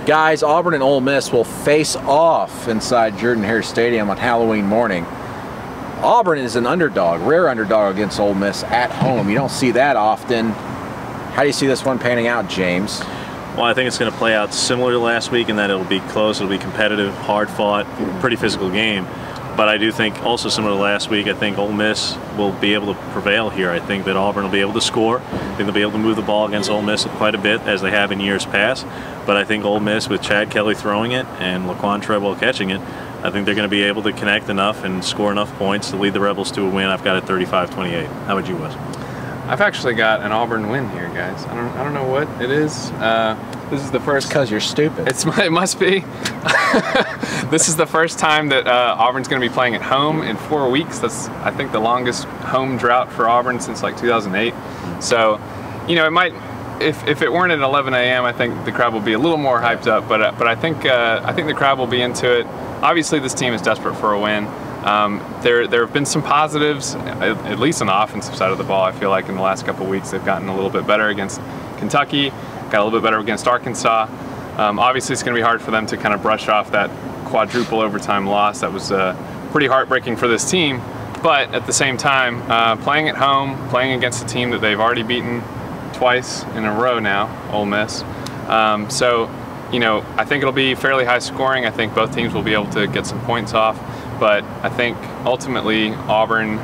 Guys, Auburn and Ole Miss will face off inside Jordan-Hare Stadium on Halloween morning. Auburn is an underdog, rare underdog against Ole Miss at home. You don't see that often. How do you see this one panning out, James? Well, I think it's going to play out similar to last week in that it'll be close, it'll be competitive, hard-fought, pretty physical game. But I do think also similar to last week, I think Ole Miss will be able to prevail here. I think that Auburn will be able to score. I think they'll be able to move the ball against Ole Miss quite a bit, as they have in years past. But I think Ole Miss, with Chad Kelly throwing it and Laquan Treadwell catching it, I think they're going to be able to connect enough and score enough points to lead the Rebels to a win. I've got it 35-28. How about you, Wes? I've actually got an Auburn win here, guys. I don't know what it is. This is the first. Because you're stupid. It must be. This is the first time that Auburn's going to be playing at home in 4 weeks. That's, I think, the longest home drought for Auburn since like 2008. So, you know, it might. If it weren't at 11 a.m., I think the crowd will be a little more hyped up. But I think the crowd will be into it. Obviously, this team is desperate for a win. There have been some positives, at least on the offensive side of the ball. I feel like in the last couple of weeks they've gotten a little bit better against Kentucky, got a little bit better against Arkansas. Obviously, it's going to be hard for them to kind of brush off that quadruple overtime loss. That was pretty heartbreaking for this team. But at the same time, playing at home, playing against a team that they've already beaten twice in a row now, Ole Miss. So, you know, I think it'll be fairly high scoring. I think both teams will be able to get some points off. But I think ultimately Auburn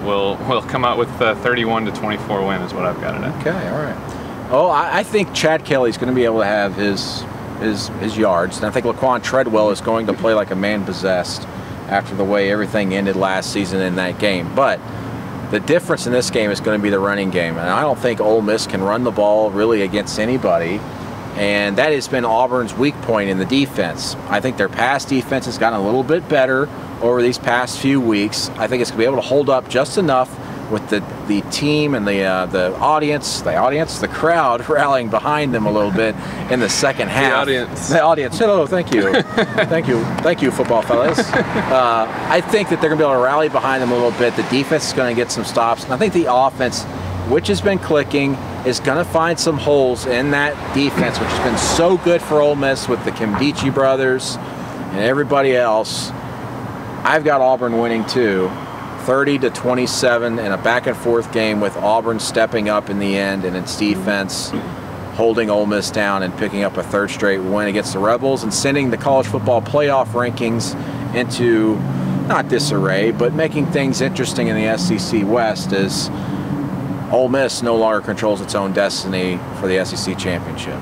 will come out with a 31-24 win is what I've got it at. Okay, all right. Oh, I think Chad Kelly's going to be able to have his yards, and I think Laquan Treadwell is going to play like a man possessed after the way everything ended last season in that game. But the difference in this game is going to be the running game, and I don't think Ole Miss can run the ball really against anybody. And that has been Auburn's weak point in the defense. I think their pass defense has gotten a little bit better over these past few weeks. I think it's going to be able to hold up just enough with the team and the crowd rallying behind them a little bit in the second half. The audience. Hello, thank you. Thank you, football fellas. I think that they're going to be able to rally behind them a little bit. The defense is going to get some stops. And I think the offense, which has been clicking, is going to find some holes in that defense, which has been so good for Ole Miss with the Kimdichie brothers and everybody else. I've got Auburn winning too, 30-27 in a back-and-forth game with Auburn stepping up in the end and its defense holding Ole Miss down and picking up a third straight win against the Rebels and sending the college football playoff rankings into, not disarray, but making things interesting in the SEC West as Ole Miss no longer controls its own destiny for the SEC championship.